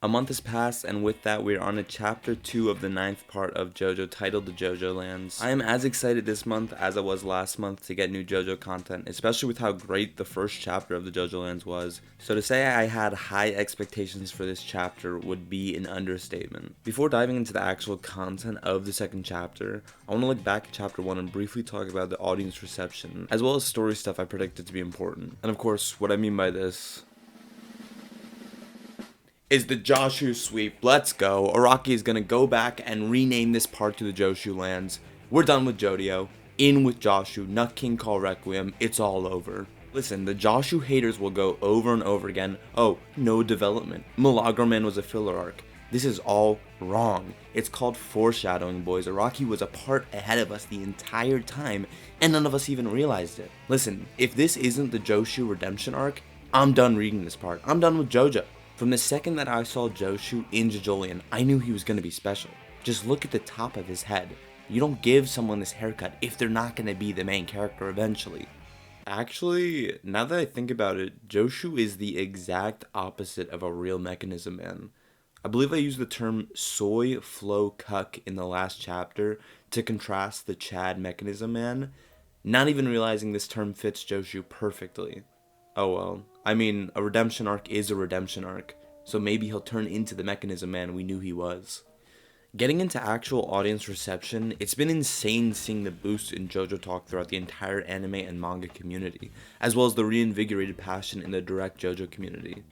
A month has passed, and with that, we are on to chapter 2 of the 9th part of JoJo, titled The JoJoLands. I am as excited this month as I was last month to get new JoJo content, especially with how great the first chapter of the JoJoLands was. So to say I had high expectations for this chapter would be an understatement. Before diving into the actual content of the second chapter, I want to look back at chapter 1 and briefly talk about the audience reception, as well as story stuff I predicted to be important. And of course, what I mean by this is the Joshu sweep. Let's go. Araki is gonna go back and rename this part to the Joshulands. We're done with Jodio. In with Joshu. Nut King Call Requiem. It's all over. Listen, the Joshu haters will go over and over again. Oh, no development. Milagro Man was a filler arc. This is all wrong. It's called foreshadowing, boys. Araki was a part ahead of us the entire time, and none of us even realized it. Listen, if this isn't the Joshu redemption arc, I'm done reading this part. I'm done with JoJo. From the second that I saw Joshu in JoJoLand, I knew he was going to be special. Just look at the top of his head. You don't give someone this haircut if they're not going to be the main character eventually. Actually, now that I think about it, Joshu is the exact opposite of a real Mechanism Man. I believe I used the term soy flow cuck in the last chapter to contrast the Chad Mechanism Man, not even realizing this term fits Joshu perfectly. Oh well. I mean, a redemption arc is a redemption arc, so maybe he'll turn into the Mechanism Man we knew he was. Getting into actual audience reception, it's been insane seeing the boost in JoJo talk throughout the entire anime and manga community, as well as the reinvigorated passion in the direct JoJo community.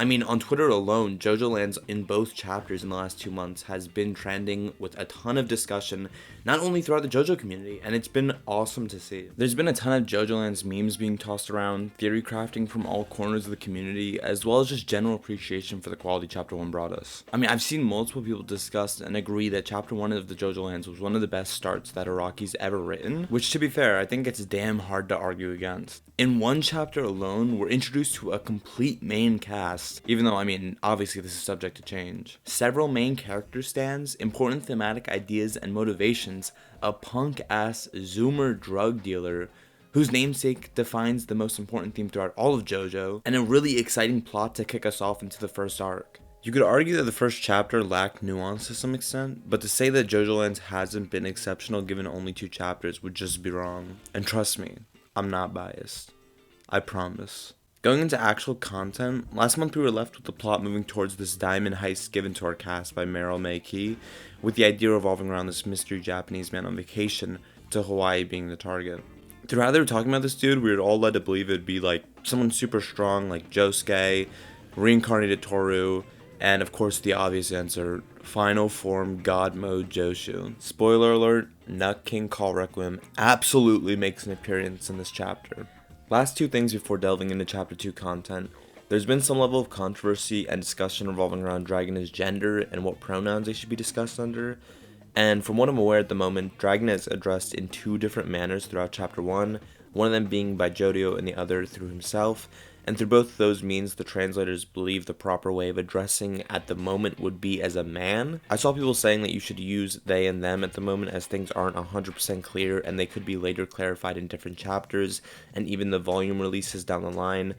I mean, on Twitter alone, JoJoLands in both chapters in the last 2 months has been trending with a ton of discussion, not only throughout the JoJo community, and it's been awesome to see. There's been a ton of JoJoLands memes being tossed around, theory crafting from all corners of the community, as well as just general appreciation for the quality chapter 1 brought us. I mean, I've seen multiple people discuss and agree that chapter 1 of the JoJoLands was one of the best starts that Araki's ever written, which to be fair, I think it's damn hard to argue against. In one chapter alone, we're introduced to a complete main cast, even though, I mean, obviously this is subject to change. Several main character stands, important thematic ideas and motivations, a punk-ass Zoomer drug dealer whose namesake defines the most important theme throughout all of JoJo, and a really exciting plot to kick us off into the first arc. You could argue that the first chapter lacked nuance to some extent, but to say that JoJoLands hasn't been exceptional given only 2 chapters would just be wrong. And trust me, I'm not biased. I promise. Going into actual content, last month we were left with the plot moving towards this diamond heist given to our cast by Meryl May Key, with the idea revolving around this mystery Japanese man on vacation, to Hawaii being the target. Throughout they were talking about this dude, we were all led to believe it would be like someone super strong like Josuke, reincarnated Toru, and of course the obvious answer, final form God mode Joshu. Spoiler alert, Nut King Call Requiem absolutely makes an appearance in this chapter. Last 2 things before delving into chapter 2 content. There's been some level of controversy and discussion revolving around Dragona's gender and what pronouns they should be discussed under. And from what I'm aware at the moment, Dragona is addressed in 2 different manners throughout chapter 1, one of them being by Jodio and the other through himself. And through both of those means, the translators believe the proper way of addressing at the moment would be as a man. I saw people saying that you should use they and them at the moment as things aren't 100% clear and they could be later clarified in different chapters and even the volume releases down the line.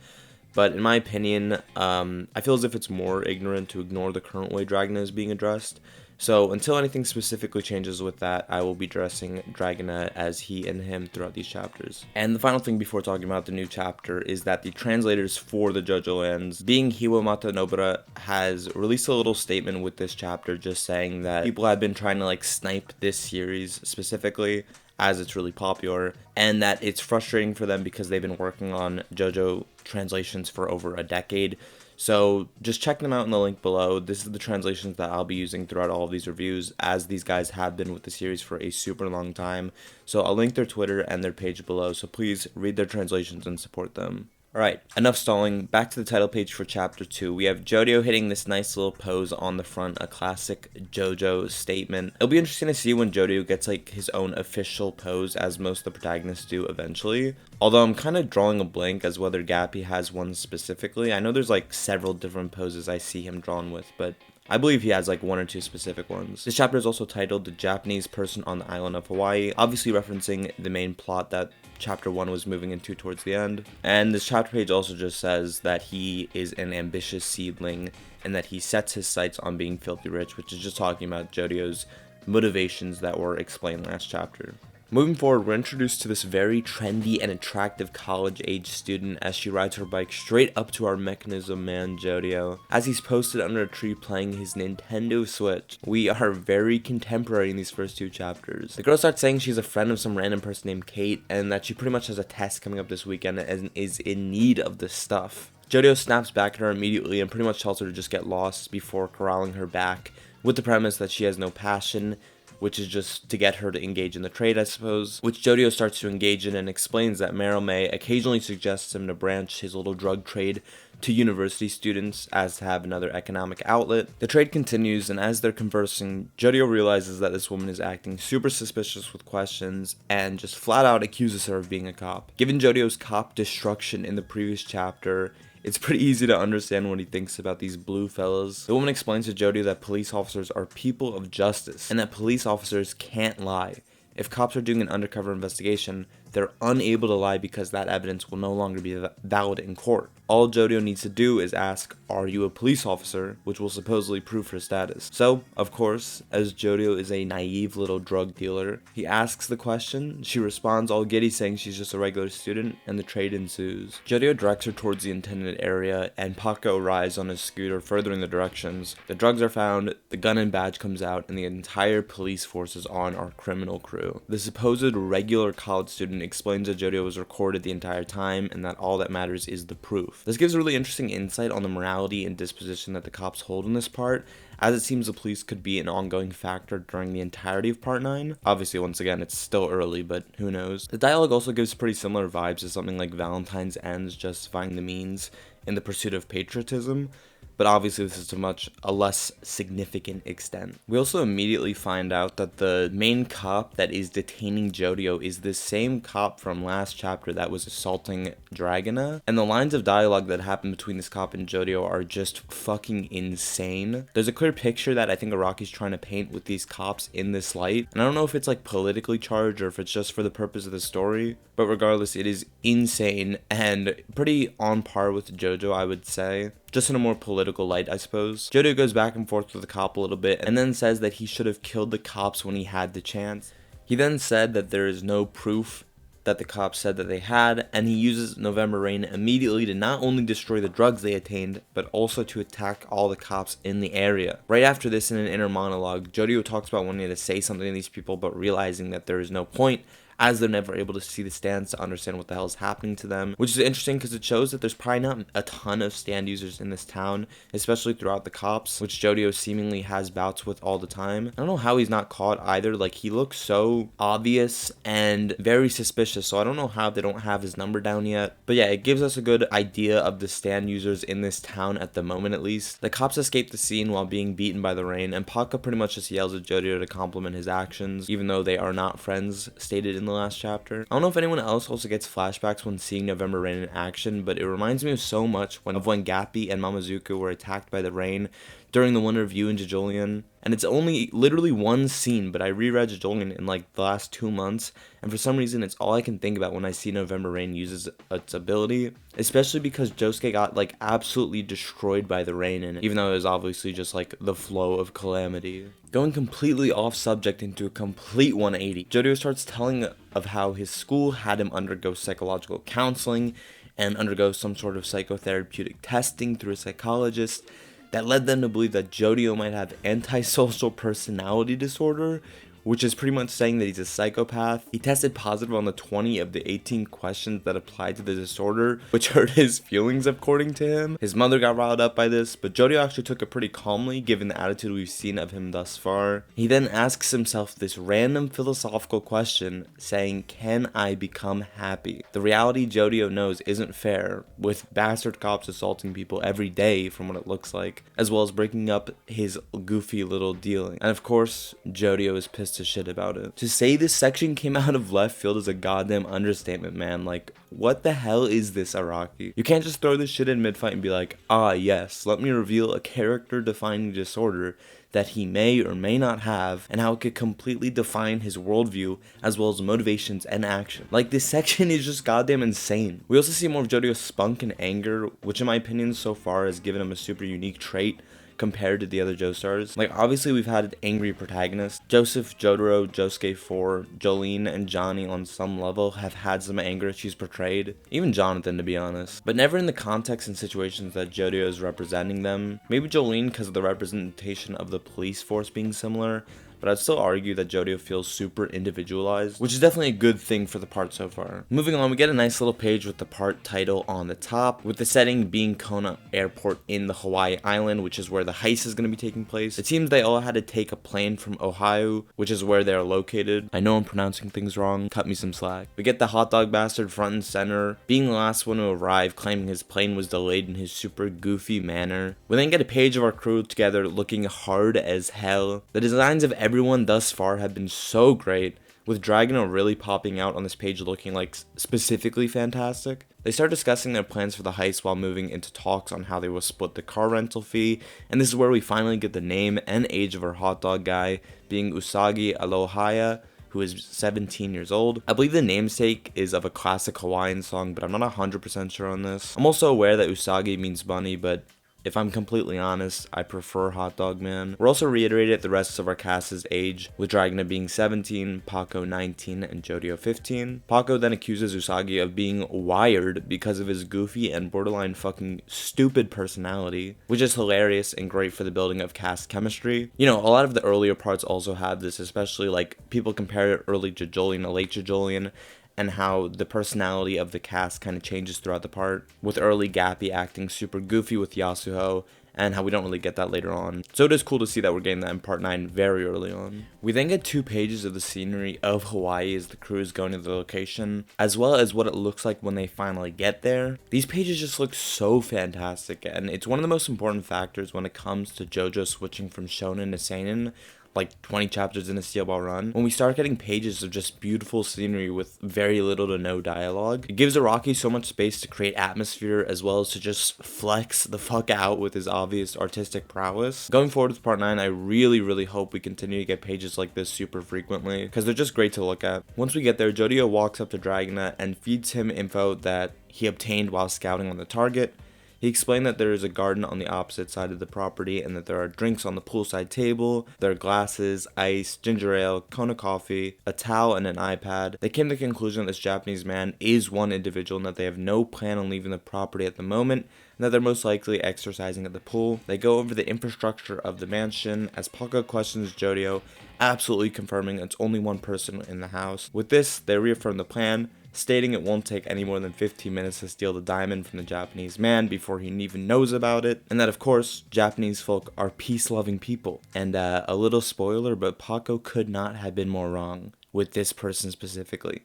But in my opinion, I feel as if it's more ignorant to ignore the current way Dragona is being addressed. So until anything specifically changes with that, I will be addressing Dragona as he and him throughout these chapters. And the final thing before talking about the new chapter is that the translators for the JoJoLands, being Hiwamata Nobara, has released a little statement with this chapter just saying that people have been trying to snipe this series specifically as it's really popular, and that it's frustrating for them because they've been working on JoJo translations for over a decade. So just check them out in the link below. This is the translations that I'll be using throughout all of these reviews, as these guys have been with the series for a super long time. So I'll link their Twitter and their page below, so please read their translations and support them. Alright, enough stalling, back to the title page for chapter 2. We have Jodio hitting this nice little pose on the front, a classic JoJo statement. It'll be interesting to see when Jodio gets his own official pose, as most of the protagonists do eventually. Although I'm kind of drawing a blank as whether Gappy has one specifically. I know there's several different poses I see him drawn with, but I believe he has like one or two specific ones. This chapter is also titled The Japanese Person on the Island of Hawaii, obviously referencing the main plot that chapter 1 was moving into towards the end. And this chapter page also just says that he is an ambitious seedling and that he sets his sights on being filthy rich, which is just talking about Jojo's motivations that were explained last chapter. Moving forward, we're introduced to this very trendy and attractive college-age student as she rides her bike straight up to our mechanism man Jojo, as he's posted under a tree playing his Nintendo Switch. We are very contemporary in these first 2 chapters. The girl starts saying she's a friend of some random person named Kate, and that she pretty much has a test coming up this weekend and is in need of this stuff. Jojo snaps back at her immediately and pretty much tells her to just get lost before corralling her back, with the premise that she has no passion, which is just to get her to engage in the trade, I suppose, which Jojo starts to engage in and explains that Meryl May occasionally suggests him to branch his little drug trade to university students as to have another economic outlet. The trade continues, and as they're conversing, Jojo realizes that this woman is acting super suspicious with questions and just flat out accuses her of being a cop. Given Jojo's cop destruction in the previous chapter, it's pretty easy to understand what he thinks about these blue fellas. The woman explains to Jojo that police officers are people of justice, and that police officers can't lie. If cops are doing an undercover investigation, they're unable to lie because that evidence will no longer be valid in court. All Jojo needs to do is ask, "Are you a police officer?" which will supposedly prove her status. So, of course, as Jojo is a naive little drug dealer, he asks the question, she responds all giddy saying she's just a regular student, and the trade ensues. Jojo directs her towards the intended area, and Paco arrives on his scooter furthering the directions. The drugs are found, the gun and badge comes out, and the entire police force is on our criminal crew. The supposed regular college student explains that Jojo was recorded the entire time, and that all that matters is the proof. This gives really interesting insight on the morality and disposition that the cops hold in this part, as it seems the police could be an ongoing factor during the entirety of Part 9. Obviously, once again, it's still early, but who knows. The dialogue also gives pretty similar vibes to something like Valentine's ends justifying the means in the pursuit of patriotism, but obviously this is to a less significant extent. We also immediately find out that the main cop that is detaining Jojo is this same cop from last chapter that was assaulting Dragona, and the lines of dialogue that happen between this cop and Jojo are just fucking insane. There's a clear picture that I think Araki's trying to paint with these cops in this light, and I don't know if it's like politically charged or if it's just for the purpose of the story, but regardless, it is insane and pretty on par with Jojo, I would say. Just in a more political light, I suppose. Jojo goes back and forth with the cop a little bit and then says that he should have killed the cops when he had the chance. He then said that there is no proof that the cops said that they had, and he uses November Rain immediately to not only destroy the drugs they attained, but also to attack all the cops in the area. Right after this, in an inner monologue, Jojo talks about wanting to say something to these people, but realizing that there is no point, as they're never able to see the stands to understand what the hell is happening to them, which is interesting because it shows that there's probably not a ton of stand users in this town, especially throughout the cops, which Jojo seemingly has bouts with all the time. I don't know how he's not caught either. Like, he looks so obvious and very suspicious, so I don't know how they don't have his number down yet. But yeah, it gives us a good idea of the stand users in this town at the moment, at least. The cops escape the scene while being beaten by the rain, and Paka pretty much just yells at Jojo to compliment his actions, even though they are not friends, stated in the last chapter. I don't know if anyone else also gets flashbacks when seeing November Rain in action, but it reminds me of so much when Gappy and Mamazuka were attacked by the rain during the one review in JOJOLands. And it's only literally one scene, but I reread JOJOLands in like the last 2 months, and for some reason it's all I can think about when I see November Rain uses its ability, especially because Josuke got like absolutely destroyed by the rain in it, even though it was obviously just like the flow of calamity. Going completely off subject into a complete 180, Jojo starts telling of how his school had him undergo psychological counseling and undergo some sort of psychotherapeutic testing through a psychologist that led them to believe that Jojo might have antisocial personality disorder, which is pretty much saying that he's a psychopath. He tested positive on the 20 of the 18 questions that applied to the disorder, which hurt his feelings according to him. His mother got riled up by this, but Jojo actually took it pretty calmly given the attitude we've seen of him thus far. He then asks himself this random philosophical question, saying, "Can I become happy?" The reality Jojo knows isn't fair, with bastard cops assaulting people every day from what it looks like, as well as breaking up his goofy little dealing. And of course, Jojo is pissed gives a shit about it. To say this section came out of left field is a goddamn understatement, man. Like, what the hell is this, Araki? You can't just throw this shit in mid-fight and be like, ah yes, let me reveal a character-defining disorder that he may or may not have, and how it could completely define his worldview, as well as motivations and action. Like, this section is just goddamn insane. We also see more of Jojo's spunk and anger, which in my opinion so far has given him a super unique trait compared to the other Joestars. Like, obviously we've had angry protagonists. Joseph, Jotaro, Josuke 4, Jolene, and Johnny on some level have had some anger she's portrayed. Even Jonathan, to be honest. But never in the context and situations that Jojo is representing them. Maybe Jolene because of the representation of the police force being similar, but I'd still argue that Jojo feels super individualized, which is definitely a good thing for the part so far. Moving on, we get a nice little page with the part title on the top, with the setting being Kona Airport in the Hawaii Island, which is where the heist is going to be taking place. It seems they all had to take a plane from Ohio, which is where they're located. I know I'm pronouncing things wrong, cut me some slack. We get the hot dog bastard front and center, being the last one to arrive, claiming his plane was delayed in his super goofy manner. We then get a page of our crew together looking hard as hell. The designs of everyone thus far have been so great, with Dragona really popping out on this page looking like specifically fantastic. They start discussing their plans for the heist while moving into talks on how they will split the car rental fee, and this is where we finally get the name and age of our hot dog guy, being Usagi Alohaya, who is 17 years old. I believe the namesake is of a classic Hawaiian song, but I'm not 100% sure on this. I'm also aware that Usagi means bunny, but if I'm completely honest, I prefer Hotdog Man. We're also reiterated the rest of our cast's age, with Dragona being 17, Paco 19, and Jojo 15. Paco then accuses Usagi of being wired because of his goofy and borderline fucking stupid personality, which is hilarious and great for the building of cast chemistry. You know, a lot of the earlier parts also have this, especially like people compare early JOJOLian to late JOJOLian, and how the personality of the cast kind of changes throughout the part, with early Gappy acting super goofy with Yasuho, and how we don't really get that later on. So it is cool to see that we're getting that in part 9 very early on. We then get 2 pages of the scenery of Hawaii as the crew is going to the location, as well as what it looks like when they finally get there. These pages just look so fantastic, and it's one of the most important factors when it comes to JoJo switching from shonen to seinen, like 20 chapters in a Steel Ball run. When we start getting pages of just beautiful scenery with very little to no dialogue, it gives Araki so much space to create atmosphere as well as to just flex the fuck out with his obvious artistic prowess. Going forward with part 9, I really hope we continue to get pages like this super frequently, because they're just great to look at. Once we get there, Jojo walks up to Dragona and feeds him info that he obtained while scouting on the target. He explained that there is a garden on the opposite side of the property and that there are drinks on the poolside table. There are glasses, ice, ginger ale, Kona coffee, a towel, and an iPad. They came to the conclusion that this Japanese man is one individual and that they have no plan on leaving the property at the moment, and that they're most likely exercising at the pool. They go over the infrastructure of the mansion as Paco questions Jojo, absolutely confirming it's only one person in the house. With this, they reaffirm the plan, stating it won't take any more than 15 minutes to steal the diamond from the Japanese man before he even knows about it, and that of course, Japanese folk are peace-loving people. And a little spoiler, but Paco could not have been more wrong with this person specifically.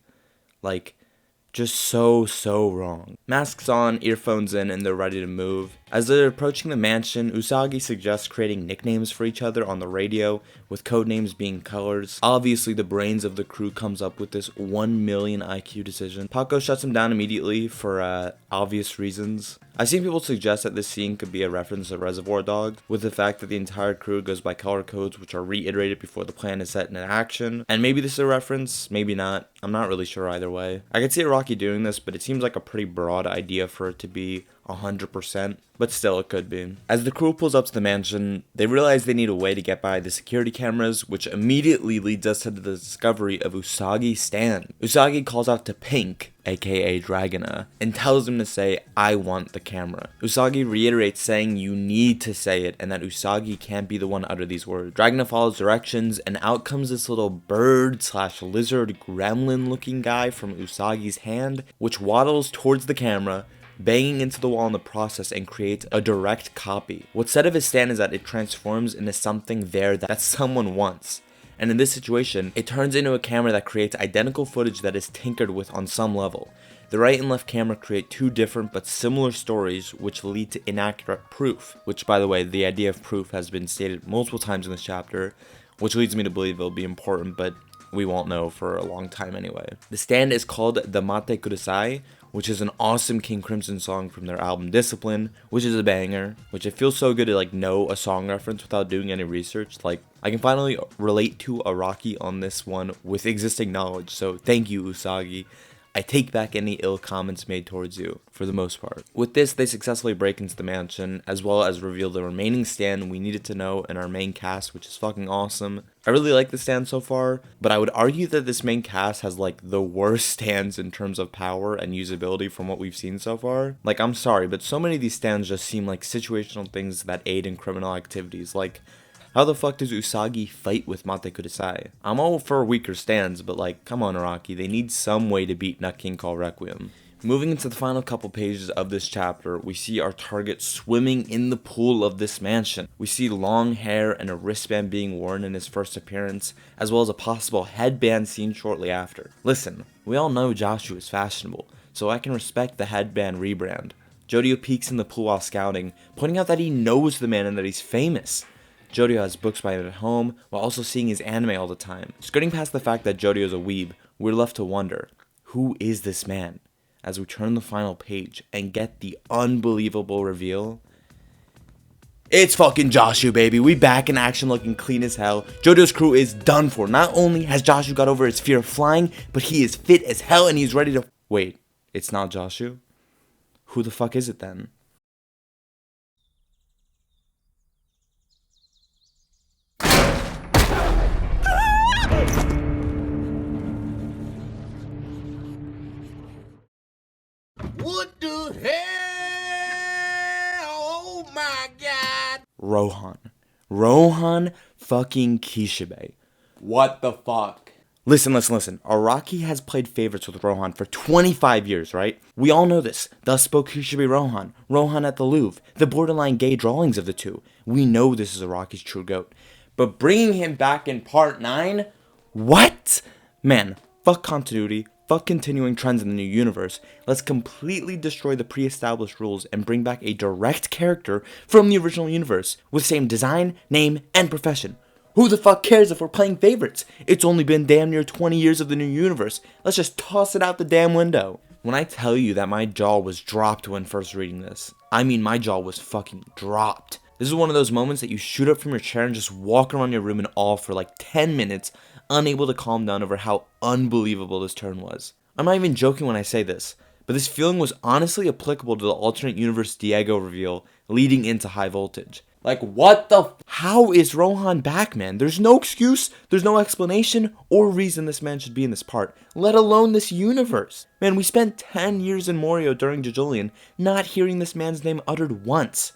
Like, just so wrong. Masks on, earphones in, and they're ready to move. As they're approaching the mansion, Usagi suggests creating nicknames for each other on the radio, with codenames being colors. Obviously, the brains of the crew comes up with this 1 million IQ decision. Paco shuts him down immediately for obvious reasons. I've seen people suggest that this scene could be a reference to Reservoir Dogs, with the fact that the entire crew goes by color codes which are reiterated before the plan is set into action. And maybe this is a reference, maybe not. I'm not really sure either way. I could see Araki doing this, but it seems like a pretty broad idea for it to be 100%, but still it could be. As the crew pulls up to the mansion, they realize they need a way to get by the security cameras, which immediately leads us to the discovery of Usagi's stand. Usagi calls out to Pink, aka Dragona, and tells him to say, "I want the camera." Usagi reiterates saying you need to say it, and that Usagi can't be the one to utter these words. Dragona follows directions, and out comes this little bird/lizard gremlin looking guy from Usagi's hand, which waddles towards the camera, banging into the wall in the process, and creates a direct copy. What's said of his stand is that it transforms into something there that someone wants. And in this situation, it turns into a camera that creates identical footage that is tinkered with on some level. The right and left camera create 2 different but similar stories which lead to inaccurate proof, which by the way, the idea of proof has been stated multiple times in this chapter, which leads me to believe it'll be important, but we won't know for a long time anyway. The stand is called the Mate Kudasai, which is an awesome King Crimson song from their album Discipline, which is a banger, which it feels so good to like know a song reference without doing any research. Like, I can finally relate to Araki on this one with existing knowledge, so thank you, Usagi. I take back any ill comments made towards you, for the most part. With this, they successfully break into the mansion, as well as reveal the remaining stand we needed to know in our main cast, which is fucking awesome. I really like the stand so far, but I would argue that this main cast has like the worst stands in terms of power and usability from what we've seen so far. Like, I'm sorry, but so many of these stands just seem like situational things that aid in criminal activities, like, how the fuck does Usagi fight with Mate Kudasai? I'm all for weaker stands, but like, come on Araki, they need some way to beat Nut King Call Requiem. Moving into the final couple pages of this chapter, we see our target swimming in the pool of this mansion. We see long hair and a wristband being worn in his first appearance, as well as a possible headband seen shortly after. Listen, we all know Joshu is fashionable, so I can respect the headband rebrand. Jojo peeks in the pool while scouting, pointing out that he knows the man and that he's famous. Jojo has books by him at home, while also seeing his anime all the time. Skirting past the fact that Jojo is a weeb, we're left to wonder, who is this man? As we turn the final page and get the unbelievable reveal, it's fucking Joshu, baby. We back in action looking clean as hell. Jojo's crew is done for. Not only has Joshu got over his fear of flying, but he is fit as hell and he's ready to... Wait, it's not Joshu? Who the fuck is it then? What the hell? Oh my god! Rohan fucking Kishibe. What the fuck? Listen. Araki has played favorites with Rohan for 25 years, right? We all know this. Thus spoke Kishibe Rohan at the Louvre, the borderline gay drawings of the two. We know this is Araki's true goat. But bringing him back in part 9? What? Man, fuck continuity. Fuck continuing trends in the new universe. Let's completely destroy the pre-established rules and bring back a direct character from the original universe with same design, name, and profession. Who the fuck cares if we're playing favorites? It's only been damn near 20 years of the new universe. Let's just toss it out the damn window. When I tell you that my jaw was dropped when first reading this, I mean my jaw was fucking dropped. This is one of those moments that you shoot up from your chair and just walk around your room in awe for like 10 minutes, unable to calm down over how unbelievable this turn was. I'm not even joking when I say this, but this feeling was honestly applicable to the alternate universe Diego reveal leading into High Voltage. Like, what the how is Rohan back, man? There's no excuse, there's no explanation or reason this man should be in this part, let alone this universe. Man, we spent 10 years in Morio during JOJOLands not hearing this man's name uttered once.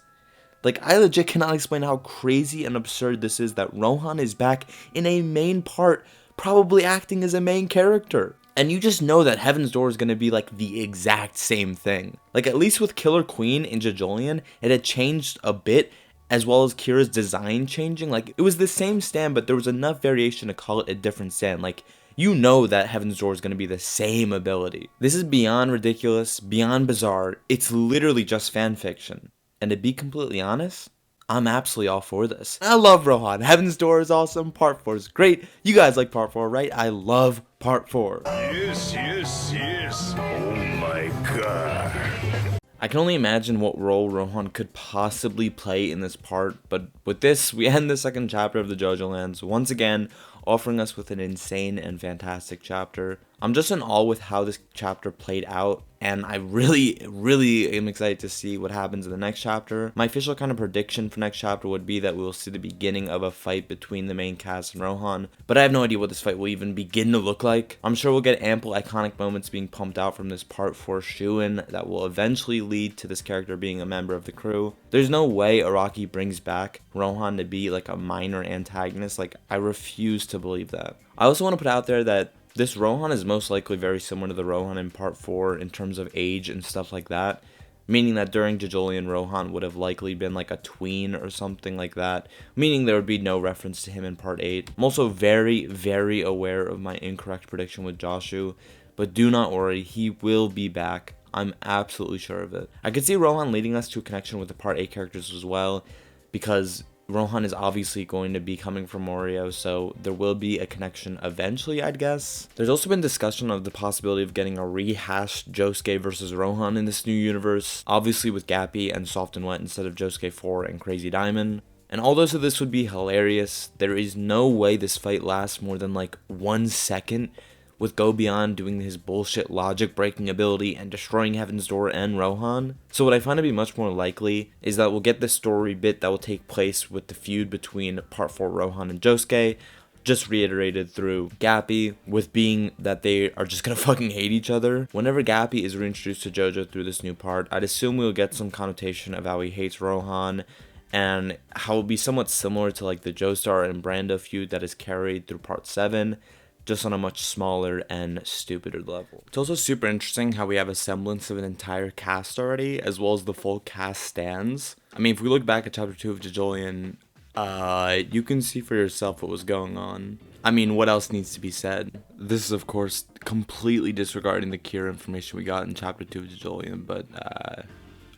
Like, I legit cannot explain how crazy and absurd this is that Rohan is back in a main part, probably acting as a main character. And you just know that Heaven's Door is going to be like the exact same thing. Like, at least with Killer Queen in JOJOLands, it had changed a bit, as well as Kira's design changing. Like, it was the same stand, but there was enough variation to call it a different stand. Like, you know that Heaven's Door is going to be the same ability. This is beyond ridiculous, beyond bizarre. It's literally just fan fiction. And to be completely honest, I'm absolutely all for this. I love Rohan. Heaven's Door is awesome. Part 4 is great. You guys like Part 4, right? I love Part 4. Yes. Oh my god. I can only imagine what role Rohan could possibly play in this part, but with this, we end the second chapter of the JOJOLands, once again, offering us with an insane and fantastic chapter. I'm just in awe with how this chapter played out, and I really am excited to see what happens in the next chapter. My official kind of prediction for next chapter would be that we will see the beginning of a fight between the main cast and Rohan, but I have no idea what this fight will even begin to look like. I'm sure we'll get ample iconic moments being pumped out from this part 4 Shuin that will eventually lead to this character being a member of the crew. There's no way Araki brings back Rohan to be like a minor antagonist. Like, I refuse to believe that. I also want to put out there that this Rohan is most likely very similar to the Rohan in part 4 in terms of age and stuff like that. Meaning that during JOJOLands, Rohan would have likely been like a tween or something like that. Meaning there would be no reference to him in part 8. I'm also very aware of my incorrect prediction with Joshu. But do not worry, he will be back. I'm absolutely sure of it. I could see Rohan leading us to a connection with the part 8 characters as well. Because Rohan is obviously going to be coming from Morio, so there will be a connection eventually, I'd guess. There's also been discussion of the possibility of getting a rehashed Josuke versus Rohan in this new universe, obviously with Gappy and Soft and Wet instead of Josuke 4 and Crazy Diamond. And although this would be hilarious, there is no way this fight lasts more than like 1 second, with Go Beyond doing his bullshit logic breaking ability and destroying Heaven's Door and Rohan. So what I find to be much more likely is that we'll get this story bit that will take place with the feud between Part 4 Rohan and Josuke, just reiterated through Gappy, with being that they are just gonna fucking hate each other. Whenever Gappy is reintroduced to JoJo through this new part, I'd assume we'll get some connotation of how he hates Rohan, and how it'll be somewhat similar to like the Joestar and Brando feud that is carried through Part 7, just on a much smaller and stupider level. It's also super interesting how we have a semblance of an entire cast already, as well as the full cast stands. I mean, if we look back at Chapter 2 of JOJOLands, you can see for yourself what was going on. I mean, what else needs to be said? This is, of course, completely disregarding the Kira information we got in Chapter 2 of JOJOLands, but,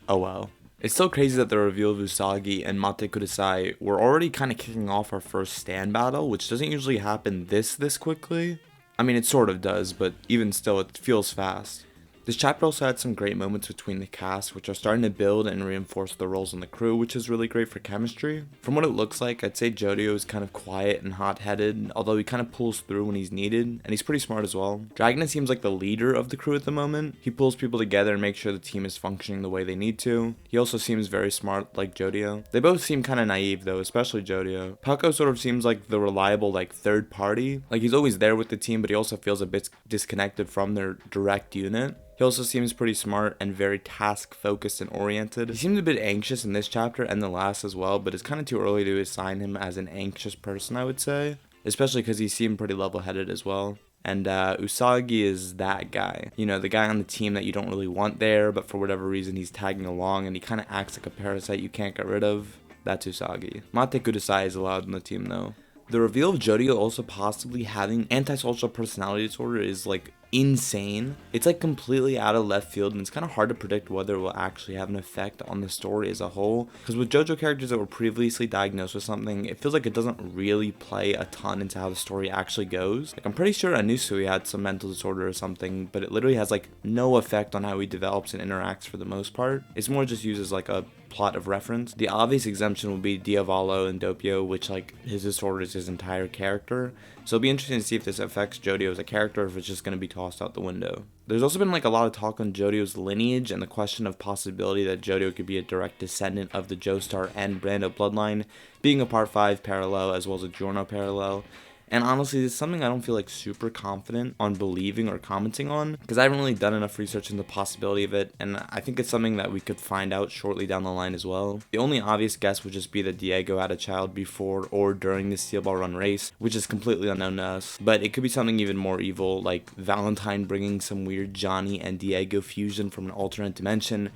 oh well. It's so crazy that the reveal of Usagi and Mate Kudasai were already kind of kicking off our first stand battle, which doesn't usually happen this quickly. I mean, it sort of does, but even still, it feels fast. This chapter also had some great moments between the cast, which are starting to build and reinforce the roles in the crew, which is really great for chemistry. From what it looks like, I'd say Jojo is kind of quiet and hot-headed, although he kind of pulls through when he's needed, and he's pretty smart as well. Dragon seems like the leader of the crew at the moment. He pulls people together and makes sure the team is functioning the way they need to. He also seems very smart, like Jojo. They both seem kind of naive though, especially Jojo. Paco sort of seems like the reliable, like, third party. Like, he's always there with the team, but he also feels a bit disconnected from their direct unit. He also seems pretty smart and very task-focused and oriented. He seemed a bit anxious in this chapter and the last as well, but it's kind of too early to assign him as an anxious person, I would say. Especially because he seemed pretty level-headed as well. And Usagi is that guy. You know, the guy on the team that you don't really want there, but for whatever reason he's tagging along and he kind of acts like a parasite you can't get rid of. That's Usagi. Mate Kudasai is allowed on the team though. The reveal of Jojo also possibly having antisocial personality disorder is like insane. It's like completely out of left field, and it's kind of hard to predict whether it will actually have an effect on the story as a whole, because with JoJo characters that were previously diagnosed with something, it feels like it doesn't really play a ton into how the story actually goes. Like, I'm pretty sure Anusui had some mental disorder or something, but it literally has like no effect on how he develops and interacts for the most part. It's more just used as like a plot of reference. The obvious exemption will be Diavolo and Doppio, which like his disorder is his entire character. So it'll be interesting to see if this affects Jojo as a character, or if it's just going to be tossed out the window. There's also been like a lot of talk on Jojo's lineage and the question of possibility that Jojo could be a direct descendant of the Joestar and Brando bloodline, being a Part 5 parallel as well as a Giorno parallel. And honestly, it's something I don't feel like super confident on believing or commenting on, because I haven't really done enough research into the possibility of it, and I think it's something that we could find out shortly down the line as well. The only obvious guess would just be that Diego had a child before or during the Steel Ball Run race, which is completely unknown to us, but it could be something even more evil, like Valentine bringing some weird Johnny and Diego fusion from an alternate dimension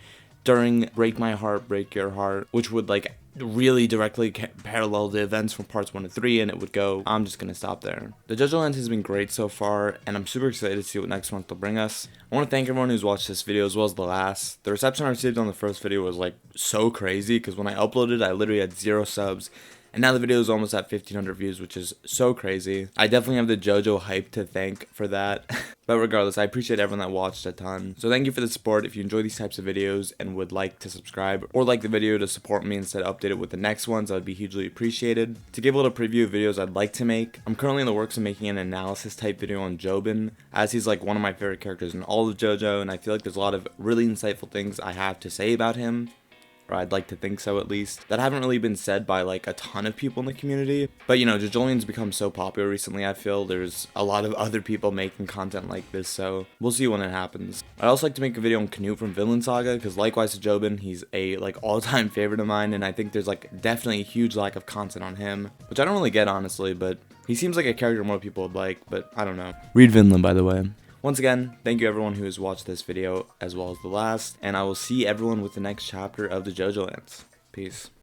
during Break My Heart, Break Your Heart, which would like really directly parallel the events from parts 1 to 3, and it would go, I'm just gonna stop there. The JoJoLands has been great so far, and I'm super excited to see what next month will bring us. I want to thank everyone who's watched this video as well as the last. The reception I received on the first video was like so crazy, because when I uploaded I literally had 0 subs, and now the video is almost at 1,500 views, which is so crazy. I definitely have the JoJo hype to thank for that. But regardless, I appreciate everyone that watched a ton. So thank you for the support. If you enjoy these types of videos and would like to subscribe or like the video to support me instead of update it with the next ones, that would be hugely appreciated. To give a little preview of videos I'd like to make, I'm currently in the works of making an analysis type video on Jobin, as he's like one of my favorite characters in all of JoJo, and I feel like there's a lot of really insightful things I have to say about him. Or I'd like to think so at least, that haven't really been said by like a ton of people in the community. But you know, JoJoLands become so popular recently, I feel there's a lot of other people making content like this, so we'll see when it happens. I'd also like to make a video on Canute from Vinland Saga, because likewise to Jobin, he's a like all-time favorite of mine, and I think there's like definitely a huge lack of content on him, which I don't really get honestly, but he seems like a character more people would like, but I don't know. Read Vinland, by the way. Once again, thank you everyone who has watched this video as well as the last, and I will see everyone with the next chapter of the JoJoLands. Peace.